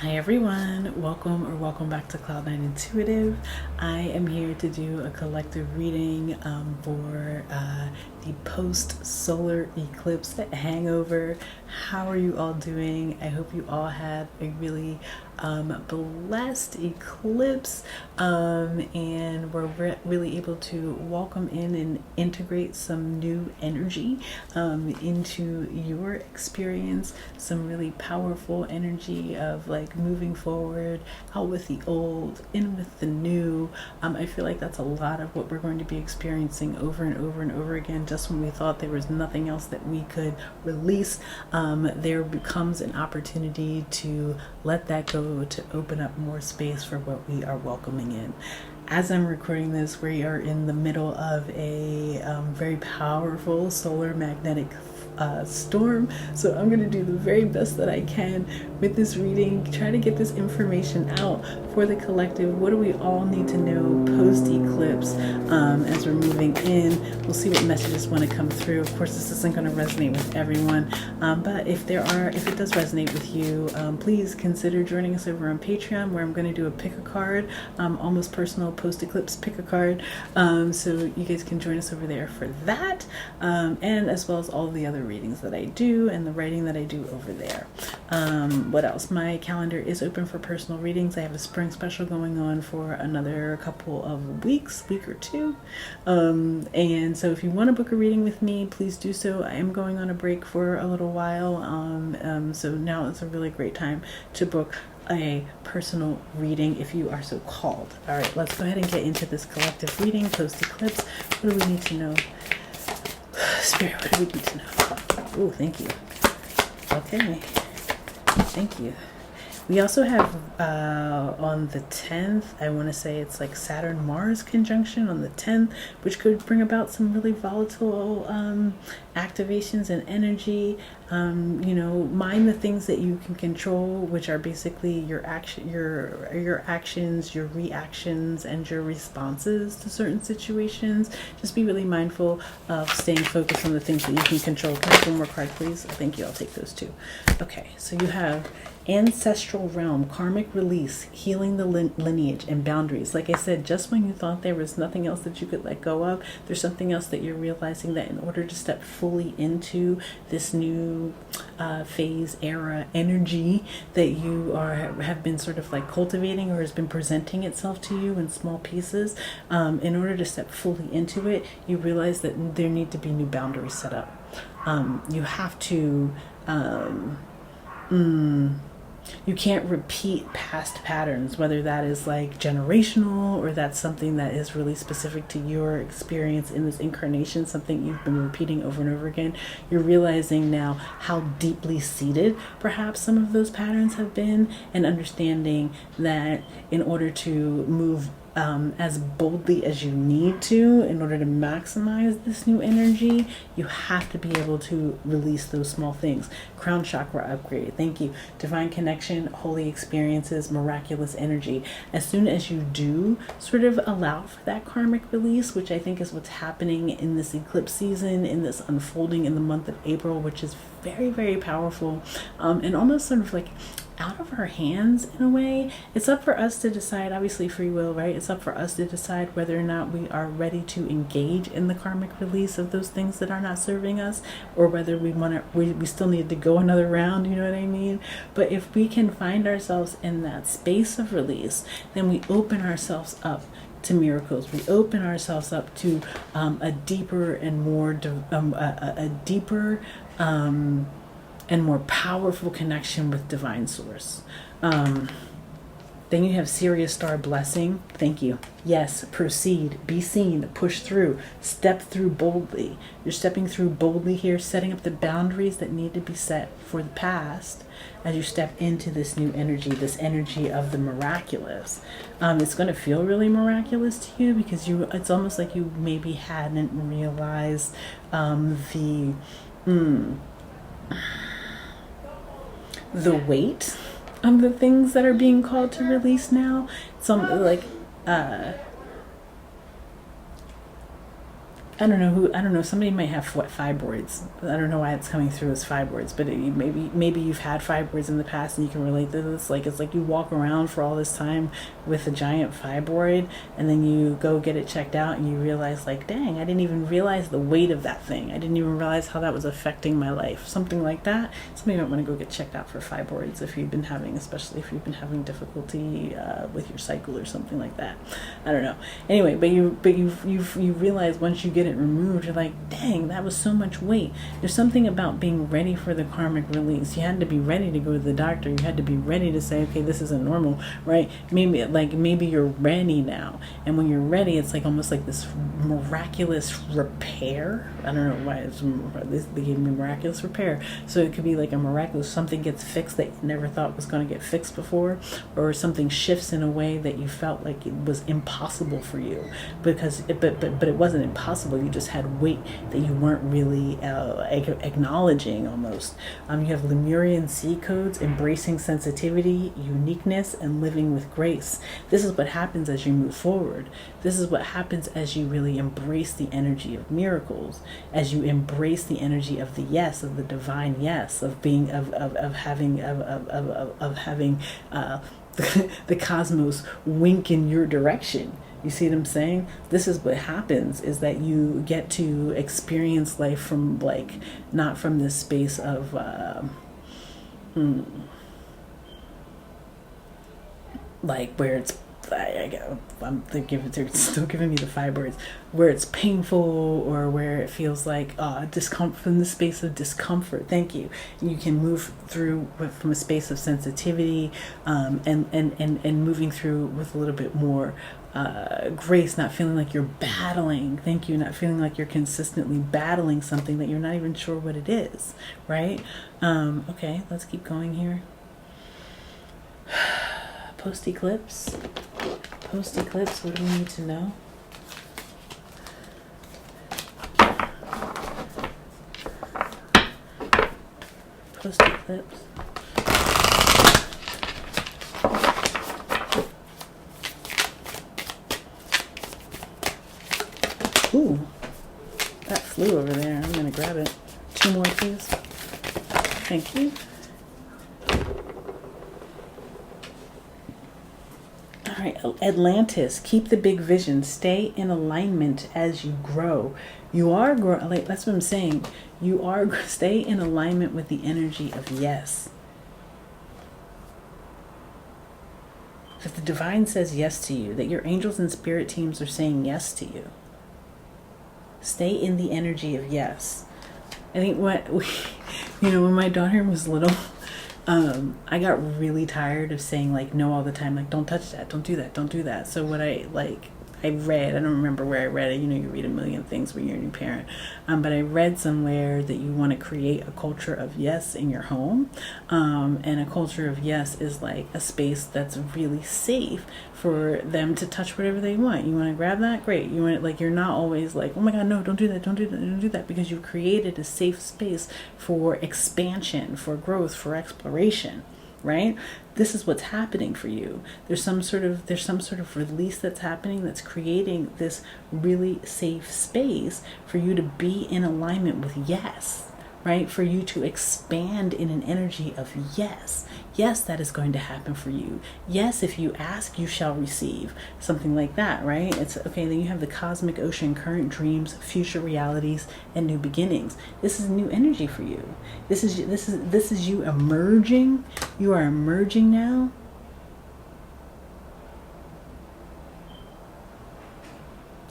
Hi everyone, welcome back to Cloud9Intuitive. I am here to do a collective reading for the post-solar eclipse Hangover. How are you all doing? I hope you all had a really blessed eclipse and we're really able to welcome in and integrate some new energy into your experience, some really powerful energy of like moving forward, out with the old, in with the new. I feel like that's a lot of what we're going to be experiencing over and over and over again. Just when we thought there was nothing else that we could release, there becomes an opportunity to let that go, to open up more space for what we are welcoming in. As I'm recording this, we are in the middle of a very powerful solar magnetic storm. So I'm going to do the very best that I can with this reading, try to get this information out for the collective. What do we all need to know post-eclipse as we're moving in? We'll see what messages want to come through. Of course, this isn't going to resonate with everyone, but if it does resonate with you, please consider joining us over on Patreon, where I'm going to do a pick a card, almost personal post-eclipse pick a card, so you guys can join us over there for that, and as well as all the other readings that I do and the writing that I do over there. What else? My calendar is open for personal readings. I have a spring special going on for another couple of weeks, week or two. And so if you want to book a reading with me, please do so. I am going on a break for a little while. So now is a really great time to book a personal reading if you are so called. All right, let's go ahead and get into this collective reading post-eclipse. What do we need to know? Spirit, what do we need to know? Oh, thank you. Okay. Thank you. We also have on the 10th, I want to say it's like Saturn-Mars conjunction on the 10th, which could bring about some really volatile activations and energy. Mind the things that you can control, which are basically your actions, your reactions, and your responses to certain situations. Just be really mindful of staying focused on the things that you can control. Can I have one more card, please? Thank you. I'll take those two. Okay, so you have ancestral realm, karmic release, healing the lineage, and boundaries. Like I said, just when you thought there was nothing else that you could let go of, there's something else that you're realizing, that in order to step fully into this new phase, era, energy that you have been sort of like cultivating, or has been presenting itself to you in small pieces, in order to step fully into it, you realize that there need to be new boundaries set up. You have to you can't repeat past patterns, whether that is like generational, or that's something that is really specific to your experience in this incarnation, something you've been repeating over and over again. You're realizing now how deeply seated perhaps some of those patterns have been, and understanding that in order to move as boldly as you need to, in order to maximize this new energy, you have to be able to release those small things. Crown chakra upgrade, thank you. Divine connection, holy experiences, miraculous energy. As soon as you do sort of allow for that karmic release, which I think is what's happening in this eclipse season, in this unfolding in the month of April, which is very, very powerful, and almost sort of like out of our hands in a way. It's up for us to decide, obviously free will, right? It's up for us to decide whether or not we are ready to engage in the karmic release of those things that are not serving us, or whether we still need to go another round, you know what I mean? But if we can find ourselves in that space of release, then we open ourselves up to miracles. We open ourselves up to a deeper and more and more powerful connection with divine source. Then you have Sirius Star blessing. Thank you. Yes, proceed, be seen, push through, step through boldly. You're stepping through boldly here, setting up the boundaries that need to be set for the past as you step into this new energy, this energy of the miraculous. It's going to feel really miraculous to you, because it's almost like you maybe hadn't realized the weight of the things that are being called to release now. Some like I don't know, somebody might have fibroids. I don't know why it's coming through as fibroids, but maybe you've had fibroids in the past and you can relate to this. Like, it's like you walk around for all this time with a giant fibroid, and then you go get it checked out and you realize, like, dang, I didn't even realize the weight of that thing. I didn't even realize how that was affecting my life. Something like that. Somebody might want to go get checked out for fibroids if you've been having, especially if you've been having difficulty with your cycle or something like that. I don't know. Anyway, but you realize once you get it removed, you're like, dang, that was so much weight. There's something about being ready for the karmic release. You had to be ready to go to the doctor. You had to be ready to say, okay, this isn't normal, right? Maybe you're ready now, and when you're ready, it's like almost like this miraculous repair. I don't know why they gave me miraculous repair. So it could be like a miraculous, something gets fixed that you never thought was going to get fixed before, or something shifts in a way that you felt like it was impossible for you, because but it wasn't impossible. You just had weight that you weren't really acknowledging almost. You have Lemurian seed codes: embracing sensitivity, uniqueness, and living with grace. This is what happens as you move forward. This is what happens as you really embrace the energy of miracles, as you embrace the energy of the yes, of the divine yes, of being of having the cosmos wink in your direction. You see what I'm saying? This is what happens, is that you get to experience life from, like, not from this space of like where it's they're still giving me the fibroids, where it's painful, or where it feels like discomfort, from the space of discomfort. Thank you. You can move through from a space of sensitivity, and moving through with a little bit more grace, not feeling like you're battling. Thank you. Not feeling like you're consistently battling something that you're not even sure what it is, right? Okay, let's keep going here. Post-eclipse, what do we need to know? Post-eclipse. Ooh, that flew over there. I'm gonna grab it. 2 more, please. Thank you. All right, Atlantis, keep the big vision. Stay in alignment as you grow. You are growing. Like, that's what I'm saying. Stay in alignment with the energy of yes. If the divine says yes to you, that your angels and spirit teams are saying yes to you, stay in the energy of yes. I think when my daughter was little, I got really tired of saying, like, no all the time, like, don't touch that, don't do that, don't do that. So what I read, I don't remember where I read it, you read a million things when you're a new parent, but I read somewhere that you want to create a culture of yes in your home, and a culture of yes is like a space that's really safe for them to touch whatever they want. You want to grab that? Great. You want it, like, you're not always like, oh my God, no, don't do that, don't do that, don't do that, because you've created a safe space for expansion, for growth, for exploration. Right? This is what's happening for you. There's some sort of release that's happening, that's creating this really safe space for you to be in alignment with yes, right? For you to expand in an energy of yes. Yes, that is going to happen for you. Yes, if you ask, you shall receive. Something like that, right? It's okay. Then you have the cosmic ocean, current dreams, future realities, and new beginnings. This is new energy for you. This is you emerging. You are emerging now.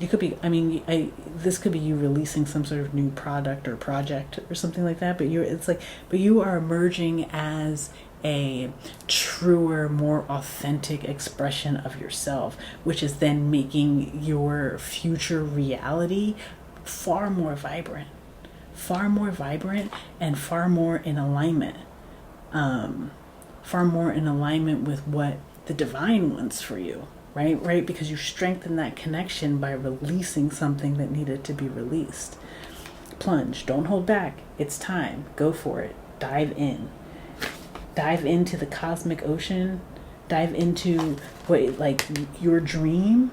It could be, this could be you releasing some sort of new product or project or something like that, but you are emerging as a truer, more authentic expression of yourself, which is then making your future reality far more vibrant and far more in alignment, with what the divine wants for you. Right? Because you strengthen that connection by releasing something that needed to be released. Plunge. Don't hold back. It's time. Go for it. Dive in. Dive into the cosmic ocean. Dive into your dream.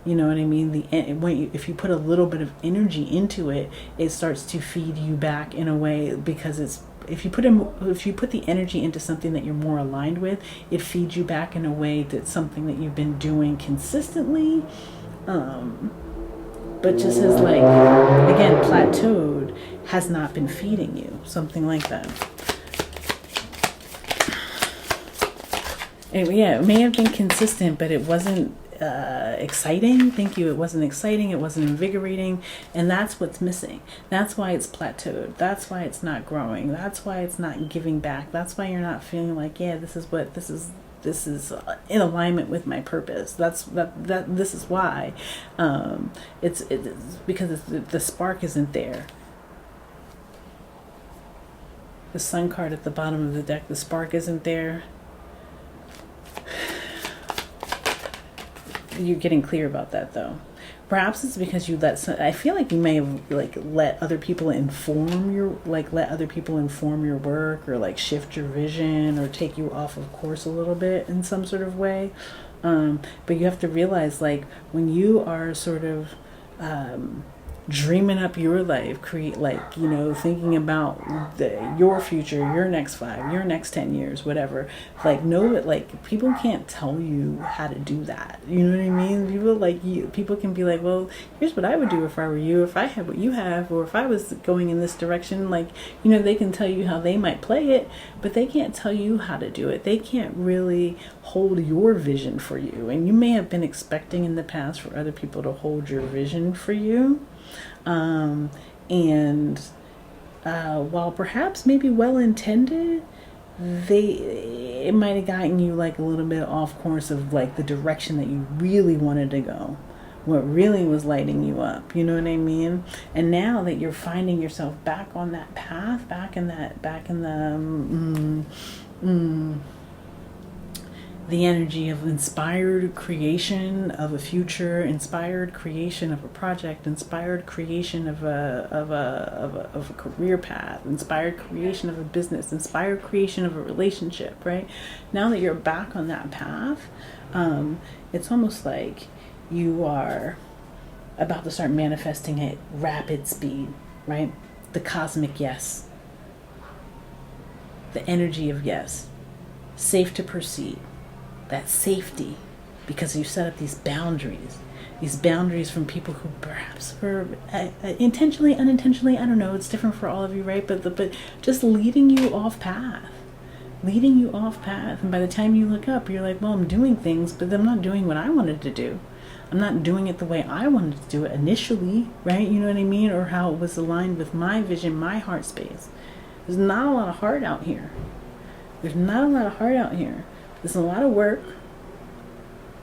You know what I mean? If you put a little bit of energy into it, it starts to feed you back in a way, because if you put the energy into something that you're more aligned with, it feeds you back in a way that's something that you've been doing consistently, but just has, like, again, plateaued, has not been feeding you, something like that. Yeah, it may have been consistent, but it wasn't exciting. Thank you. It wasn't exciting. It wasn't invigorating. And that's what's missing. That's why it's plateaued. That's why it's not growing. That's why it's not giving back. That's why you're not feeling like, yeah, this is in alignment with my purpose. This is why. It's because the spark isn't there. The sun card at the bottom of the deck, the spark isn't there. You're getting clear about that, though. Perhaps it's because I feel like you may have, like, let other people inform your work, or like shift your vision, or take you off of course a little bit in some sort of way. But you have to realize, like, when you are sort of dreaming up your life, thinking about your future, your next 5, your next 10 years, whatever, like, know that, like, people can't tell you how to do that. You know what I mean? People can be like, well, here's what I would do if I were you, if I had what you have, or if I was going in this direction. Like, they can tell you how they might play it, but they can't tell you how to do it. They can't really hold your vision for you. And you may have been expecting in the past for other people to hold your vision for you. While perhaps maybe well-intended, it might have gotten you, like, a little bit off course of, like, the direction that you really wanted to go, what really was lighting you up. You know what I mean? And now that you're finding yourself back on that path, back in the energy of inspired creation of a future, inspired creation of a project, inspired creation of a career path, inspired creation of a business, inspired creation of a relationship, right? Now that you're back on that path, it's almost like you are about to start manifesting at rapid speed, right? The cosmic yes. The energy of yes. Safe to proceed. That safety, because you set up these boundaries from people who perhaps were intentionally, unintentionally, I don't know, it's different for all of you, right? But just leading you off path. And by the time you look up, you're like, well, I'm doing things, but I'm not doing what I wanted to do. I'm not doing it the way I wanted to do it initially, right? You know what I mean? Or how it was aligned with my vision, my heart space. There's not a lot of heart out here. There's a lot of work.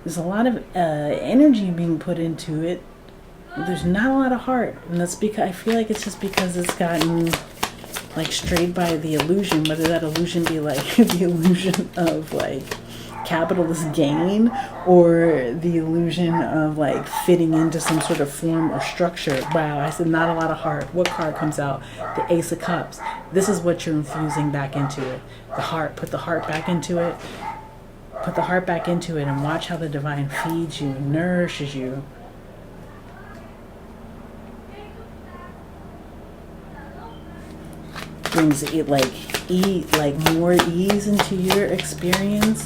There's a lot of energy being put into it. There's not a lot of heart. And that's because I feel like it's just because it's gotten, like, strayed by the illusion, whether that illusion be, like, the illusion of, like, capitalist gain, or the illusion of, like, fitting into some sort of form or structure. Wow, I said not a lot of heart. What card comes out? The Ace of Cups. This is what you're infusing back into it. The heart. Put the heart back into it. Put the heart back into it, and watch how the divine feeds you and nourishes you. Brings it, like more ease into your experience.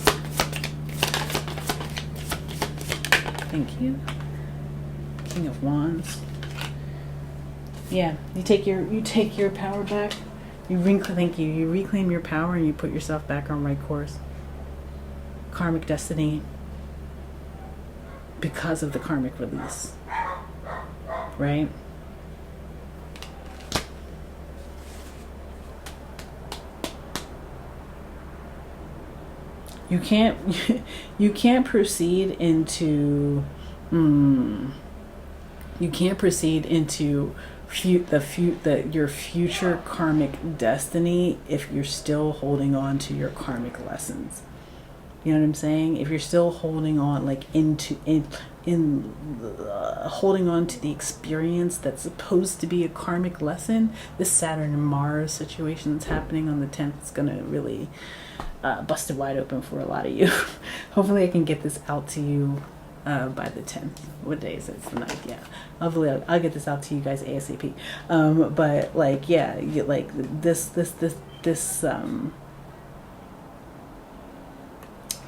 Thank you. King of Wands. Yeah, you take your power back. You reclaim your power, and you put yourself back on right course. Karmic destiny, because of the karmic release, right? You can't proceed into your future karmic destiny if you're still holding on to your karmic lessons. You know what I'm saying? If you're still holding on, like, holding on to the experience that's supposed to be a karmic lesson, this Saturn and Mars situation that's happening on the 10th is going to really bust it wide open for a lot of you. Hopefully I can get this out to you by the 10th. What day is it? It's the 9th. Yeah, hopefully I'll get this out to you guys ASAP. But like, yeah, like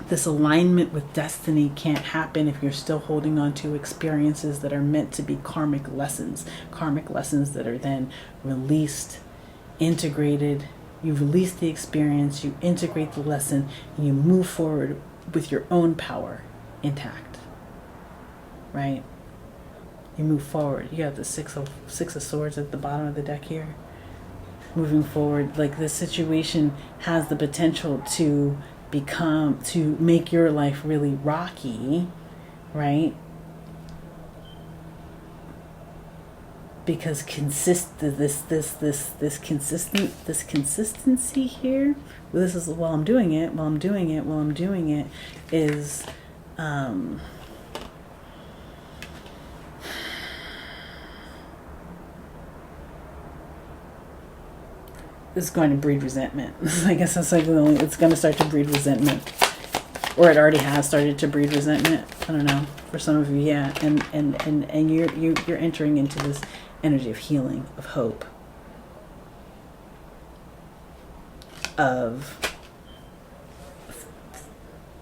this alignment with destiny can't happen if you're still holding on to experiences that are meant to be karmic lessons that are then released, integrated. You release the experience, you integrate the lesson, and you move forward with your own power intact, right? You move forward. You have the six of swords at the bottom of the deck here. Moving forward, like this situation has the potential to make your life really rocky, right? Because this consistency here, this is while I'm doing it is it's going to breed resentment. I guess that's like it's going to start to breed resentment, or it already has started to breed resentment. I don't know. For some of you, yeah, and you're entering into this energy of healing, of hope, of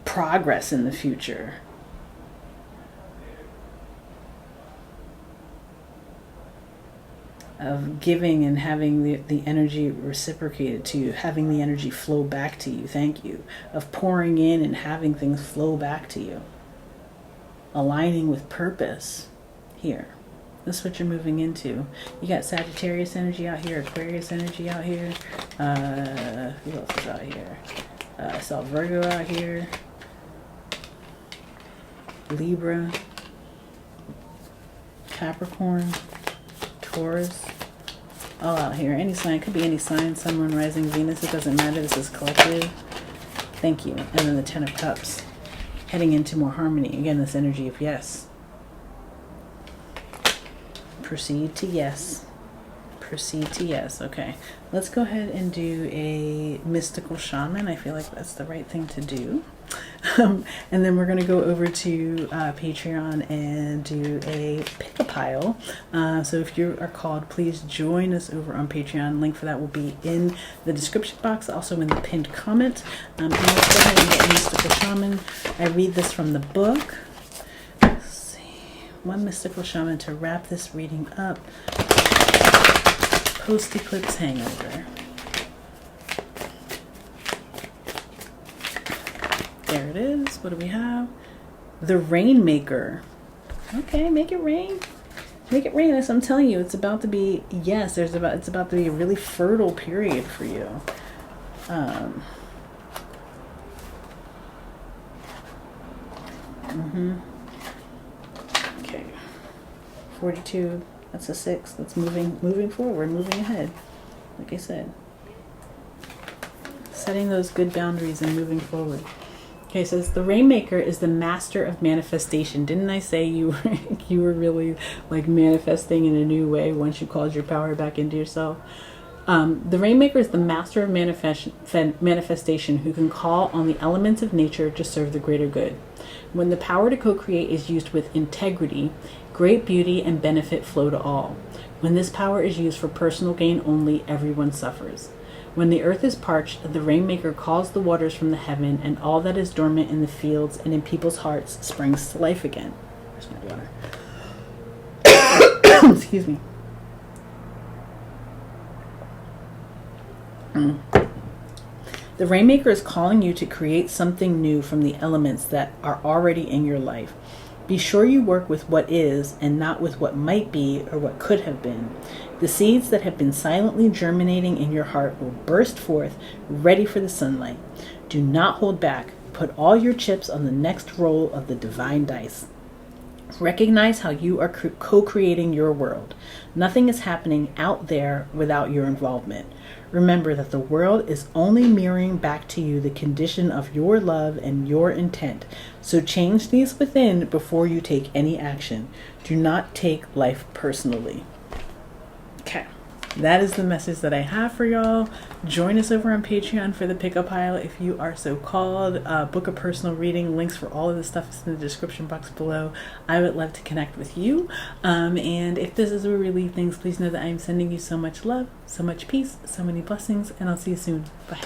progress in the future. Of giving and having the energy reciprocated to you, having the energy flow back to you, thank you. Of pouring in and having things flow back to you. Aligning with purpose here. This is what you're moving into. You got Sagittarius energy out here, Aquarius energy out here. Who else is out here? I saw Virgo out here. Libra. Capricorn. Taurus, all out here. Any sign, could be any sign, Sun, Moon, Rising, Venus, it doesn't matter. This is collective. Thank you. And then the 10 of Cups, heading into more harmony. Again, this energy of yes. Proceed to yes. Proceed to yes. Okay, let's go ahead and do a mystical shaman. I feel like that's the right thing to do. And then we're going to go over to Patreon and do a pick-a-pile. So if you are called, please join us over on Patreon. Link for that will be in the description box, also in the pinned comment. And let's go ahead and get Mystical Shaman. I read this from the book. Let's see. One Mystical Shaman to wrap this reading up. Post-Eclipse Hangover. There it is. What do we have? The Rainmaker. Okay, make it rain. Make it rain. As I'm telling you, it's about to be, yes, it's about to be a really fertile period for you. Okay. 42. That's a 6. That's moving forward, moving ahead. Like I said. Setting those good boundaries and moving forward. Okay, it says the Rainmaker is the master of manifestation. Didn't I say you were really like manifesting in a new way once you called your power back into yourself? The Rainmaker is the master of manifestation who can call on the elements of nature to serve the greater good. When the power to co-create is used with integrity, great beauty and benefit flow to all. When this power is used for personal gain only, everyone suffers. When the earth is parched, the Rainmaker calls the waters from the heaven, and all that is dormant in the fields and in people's hearts springs to life again. Where's my water? Excuse me. The Rainmaker is calling you to create something new from the elements that are already in your life. Be sure you work with what is and not with what might be or what could have been. The seeds that have been silently germinating in your heart will burst forth, ready for the sunlight. Do not hold back. Put all your chips on the next roll of the divine dice. Recognize how you are co-creating your world. Nothing is happening out there without your involvement. Remember that the world is only mirroring back to you the condition of your love and your intent. So change these within before you take any action. Do not take life personally. Okay. that is the message that I have for y'all. Join us over on Patreon for the pickup pile if you are so called. Book a personal reading. Links for all of this stuff is in the description box below. I would love to connect with you. And if this is where we leave things, please know that I am sending you so much love, so much peace, so many blessings, and I'll see you soon. Bye.